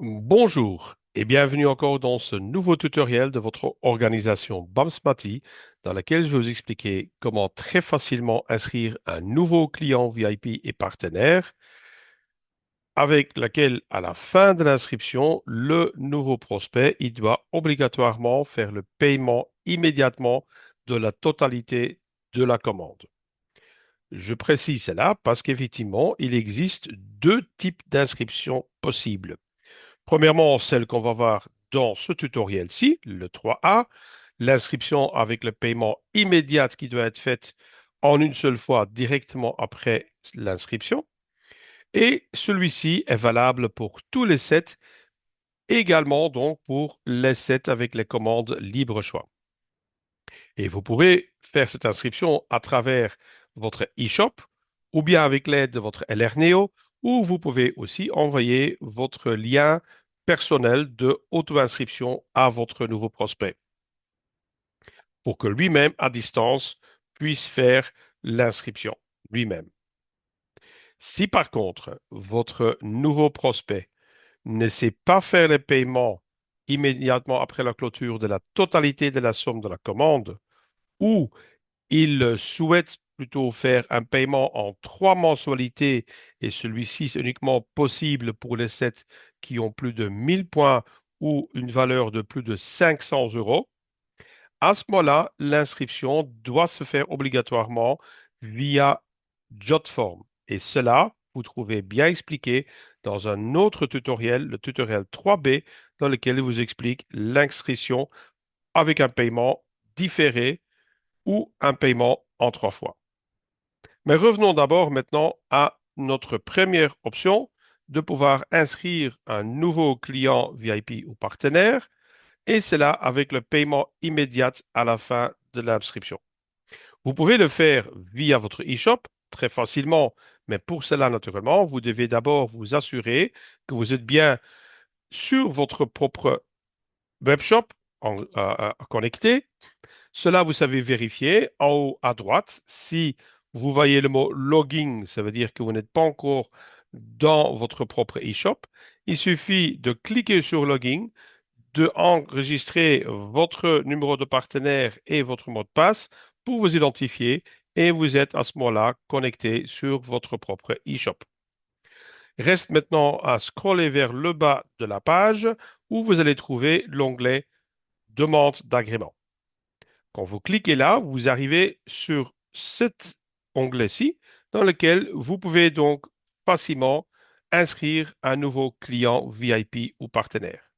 Bonjour et bienvenue encore dans ce nouveau tutoriel de votre organisation Bamsmati dans laquelle je vais vous expliquer comment très facilement inscrire un nouveau client VIP et partenaire avec laquelle à la fin de l'inscription, le nouveau prospect, il doit obligatoirement faire le paiement immédiatement de la totalité de la commande. Je précise cela parce qu'effectivement, il existe deux types d'inscriptions possibles. Premièrement, celle qu'on va voir dans ce tutoriel-ci, le 3A, l'inscription avec le paiement immédiat qui doit être faite en une seule fois directement après l'inscription. Et celui-ci est valable pour tous les sets, également donc pour les sets avec les commandes libre choix. Et vous pouvez faire cette inscription à travers votre e-shop ou bien avec l'aide de votre LRNEO, ou vous pouvez aussi envoyer votre lien personnel de auto-inscription à votre nouveau prospect pour que lui-même, à distance, puisse faire l'inscription lui-même. Si par contre, votre nouveau prospect ne sait pas faire les paiements immédiatement après la clôture de la totalité de la somme de la commande, ou il souhaite plutôt faire un paiement en trois mensualités et celui-ci est uniquement possible pour les sets qui ont plus de 1000 points ou une valeur de plus de 500 euros. À ce moment-là, l'inscription doit se faire obligatoirement via Jotform. Et cela, vous trouvez bien expliqué dans un autre tutoriel, le tutoriel 3B, dans lequel il vous explique l'inscription avec un paiement différé ou un paiement en trois fois. Mais revenons d'abord maintenant à notre première option de pouvoir inscrire un nouveau client VIP ou partenaire, et cela avec le paiement immédiat à la fin de l'inscription. Vous pouvez le faire via votre e-shop très facilement, mais pour cela, naturellement, vous devez d'abord vous assurer que vous êtes bien sur votre propre webshop connecté. Cela, vous savez vérifier en haut à droite. Si vous voyez le mot login, ça veut dire que vous n'êtes pas encore dans votre propre e-shop. Il suffit de cliquer sur login, de enregistrer votre numéro de partenaire et votre mot de passe pour vous identifier et vous êtes à ce moment-là connecté sur votre propre e-shop. Reste maintenant à scroller vers le bas de la page où vous allez trouver l'onglet Demande d'agrément. Quand vous cliquez là, vous arrivez sur cet onglet-ci dans lequel vous pouvez donc facilement inscrire un nouveau client VIP ou partenaire.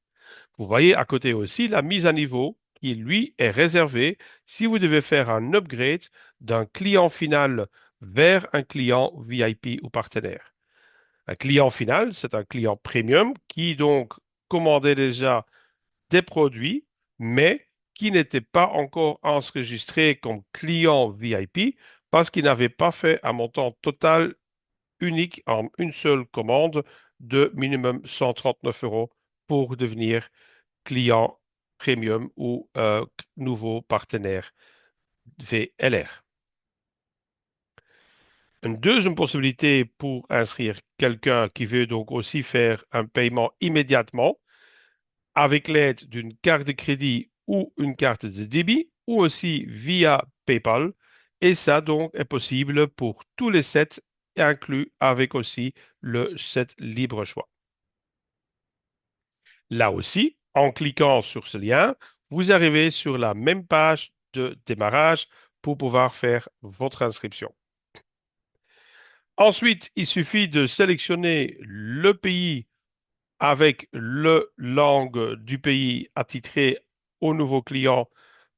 Vous voyez à côté aussi la mise à niveau qui, lui, est réservée si vous devez faire un upgrade d'un client final vers un client VIP ou partenaire. Un client final, c'est un client premium qui donc commandait déjà des produits, mais qui n'était pas encore enregistré comme client VIP parce qu'il n'avait pas fait un montant total unique en une seule commande de minimum 139 euros pour devenir client premium ou nouveau partenaire VLR. Une deuxième possibilité pour inscrire quelqu'un qui veut donc aussi faire un paiement immédiatement avec l'aide d'une carte de crédit ou une carte de débit ou aussi via PayPal. Et ça donc est possible pour tous les sets inclus avec aussi le set libre choix. Là aussi, en cliquant sur ce lien, vous arrivez sur la même page de démarrage pour pouvoir faire votre inscription. Ensuite, il suffit de sélectionner le pays avec le langue du pays attitré au nouveau client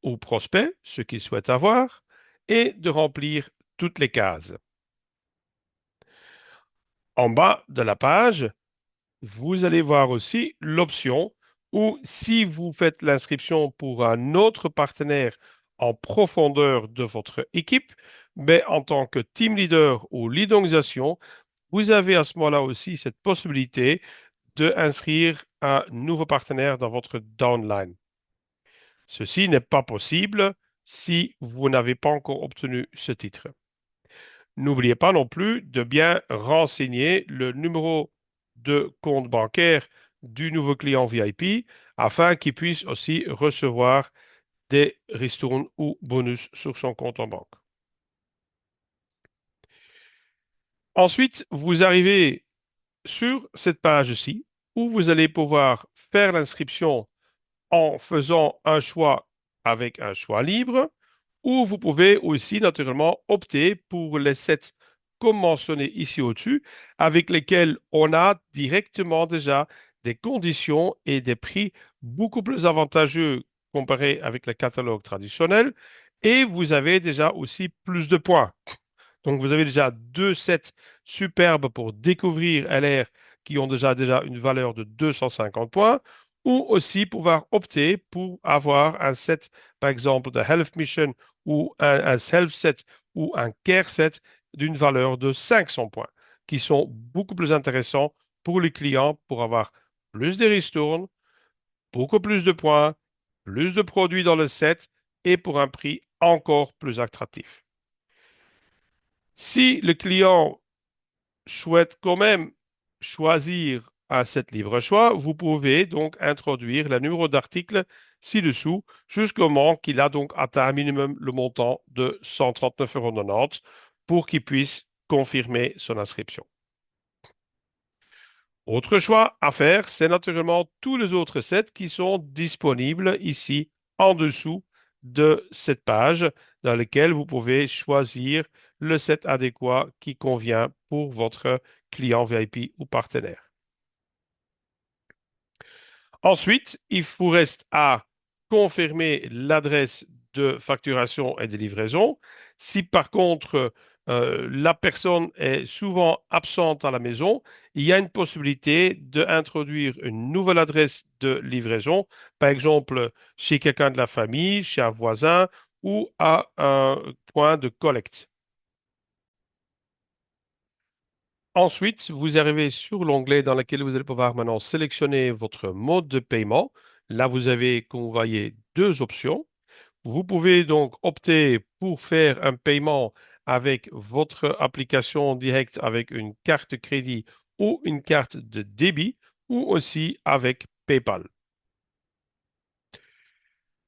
ou prospect, ce qu'il souhaite avoir, et de remplir toutes les cases. En bas de la page, vous allez voir aussi l'option où si vous faites l'inscription pour un autre partenaire en profondeur de votre équipe, mais en tant que team leader ou lead organisation, vous avez à ce moment-là aussi cette possibilité d'inscrire un nouveau partenaire dans votre downline. Ceci n'est pas possible si vous n'avez pas encore obtenu ce titre. N'oubliez pas non plus de bien renseigner le numéro de compte bancaire du nouveau client VIP afin qu'il puisse aussi recevoir des ristournes ou bonus sur son compte en banque. Ensuite, vous arrivez sur cette page-ci où vous allez pouvoir faire l'inscription en faisant un choix avec un choix libre, ou vous pouvez aussi naturellement opter pour les sets comme mentionné ici au-dessus, avec lesquels on a directement déjà des conditions et des prix beaucoup plus avantageux comparé avec le catalogue traditionnel, et vous avez déjà aussi plus de points. Donc, vous avez déjà deux sets superbes pour découvrir LR qui ont déjà une valeur de 250 points, ou aussi pouvoir opter pour avoir un set, par exemple, de Health Mission ou un Self Set ou un Care Set d'une valeur de 500 points, qui sont beaucoup plus intéressants pour les clients pour avoir plus de ristournes, beaucoup plus de points, plus de produits dans le set et pour un prix encore plus attractif. Si le client souhaite quand même choisir un set libre choix, vous pouvez donc introduire le numéro d'article ci-dessous jusqu'au moment qu'il a donc atteint un minimum le montant de 139,90 € pour qu'il puisse confirmer son inscription. Autre choix à faire, c'est naturellement tous les autres sets qui sont disponibles ici en dessous de cette page dans lequel vous pouvez choisir le set adéquat qui convient pour votre client VIP ou partenaire. Ensuite, il vous reste à confirmer l'adresse de facturation et de livraison. Si par contre la personne est souvent absente à la maison, il y a une possibilité d'introduire une nouvelle adresse de livraison, par exemple chez quelqu'un de la famille, chez un voisin ou à un point de collecte. Ensuite, vous arrivez sur l'onglet dans lequel vous allez pouvoir maintenant sélectionner votre mode de paiement. Là, vous avez, comme vous voyez, deux options. Vous pouvez donc opter pour faire un paiement avec votre application directe avec une carte de crédit ou une carte de débit ou aussi avec PayPal.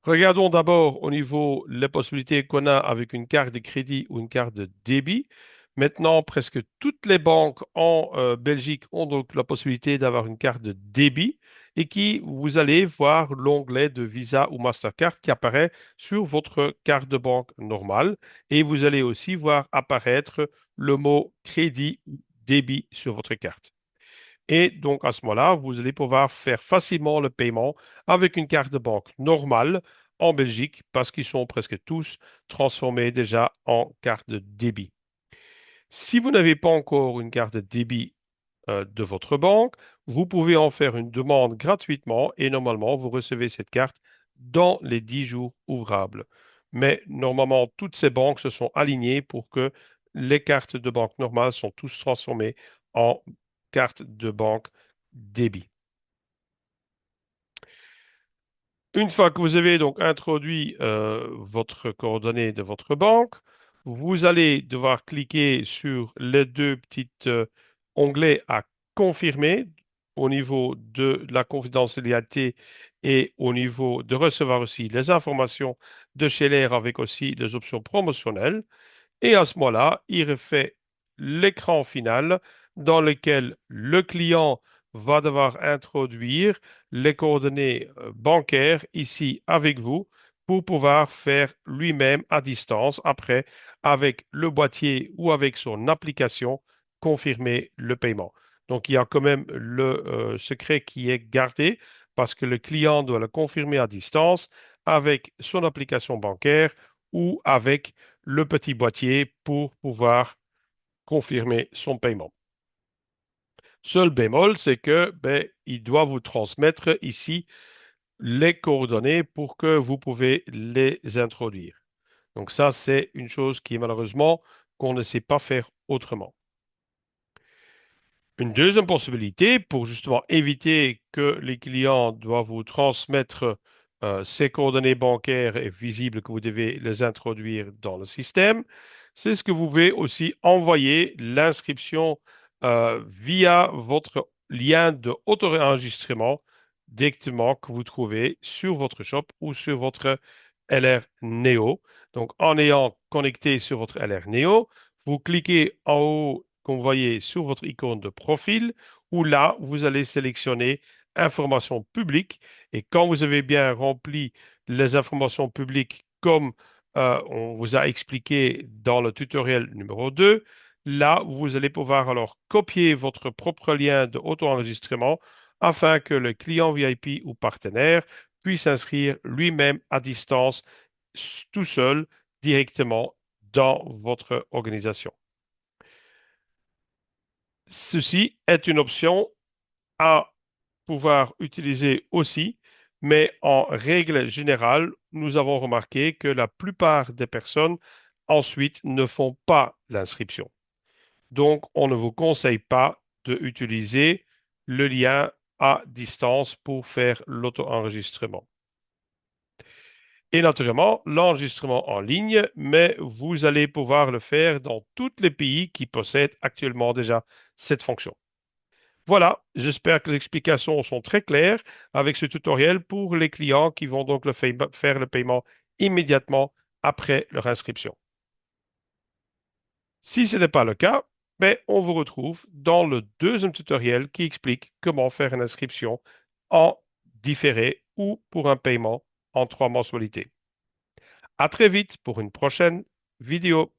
Regardons d'abord au niveau les possibilités qu'on a avec une carte de crédit ou une carte de débit. Maintenant, presque toutes les banques en Belgique ont donc la possibilité d'avoir une carte de débit et qui vous allez voir l'onglet de Visa ou Mastercard qui apparaît sur votre carte de banque normale et vous allez aussi voir apparaître le mot crédit ou débit sur votre carte. Et donc, à ce moment-là, vous allez pouvoir faire facilement le paiement avec une carte de banque normale en Belgique parce qu'ils sont presque tous transformés déjà en carte de débit. Si vous n'avez pas encore une carte de débit de votre banque, vous pouvez en faire une demande gratuitement et normalement, vous recevez cette carte dans les 10 jours ouvrables. Mais normalement, toutes ces banques se sont alignées pour que les cartes de banque normales sont tous transformées en cartes de banque débit. Une fois que vous avez donc introduit votre coordonnée de votre banque, vous allez devoir cliquer sur les deux petits onglets à confirmer au niveau de la confidentialité et au niveau de recevoir aussi les informations de chez l'air avec aussi les options promotionnelles. Et à ce moment-là, il refait l'écran final dans lequel le client va devoir introduire les coordonnées bancaires ici avec vous pour pouvoir faire lui-même à distance après avec le boîtier ou avec son application confirmer le paiement. Donc il y a quand même le secret qui est gardé parce que le client doit le confirmer à distance avec son application bancaire ou avec le petit boîtier pour pouvoir confirmer son paiement. Seul bémol, c'est que il doit vous transmettre ici les coordonnées pour que vous pouvez les introduire. Donc ça, c'est une chose qui est malheureusement qu'on ne sait pas faire autrement. Une deuxième possibilité pour justement éviter que les clients doivent vous transmettre ces coordonnées bancaires et visibles que vous devez les introduire dans le système, c'est ce que vous pouvez aussi envoyer l'inscription via votre lien de auto-enregistrement directement que vous trouvez sur votre shop ou sur votre LR Neo. Donc, en ayant connecté sur votre LR Neo, vous cliquez en haut, comme vous voyez, sur votre icône de profil, où là, vous allez sélectionner informations publiques. Et quand vous avez bien rempli les informations publiques comme on vous a expliqué dans le tutoriel numéro 2, là, vous allez pouvoir alors copier votre propre lien de auto-enregistrement afin que le client VIP ou partenaire puisse s'inscrire lui-même à distance, tout seul, directement dans votre organisation. Ceci est une option à pouvoir utiliser aussi, mais en règle générale, nous avons remarqué que la plupart des personnes ensuite ne font pas l'inscription. Donc, on ne vous conseille pas d'utiliser le lien à distance pour faire l'auto-enregistrement. Et naturellement, l'enregistrement en ligne, mais vous allez pouvoir le faire dans tous les pays qui possèdent actuellement déjà cette fonction. Voilà, j'espère que les explications sont très claires avec ce tutoriel pour les clients qui vont donc faire le paiement immédiatement après leur inscription. Si ce n'est pas le cas, ben, on vous retrouve dans le deuxième tutoriel qui explique comment faire une inscription en différé ou pour un paiement en 3 mensualités. À très vite pour une prochaine vidéo.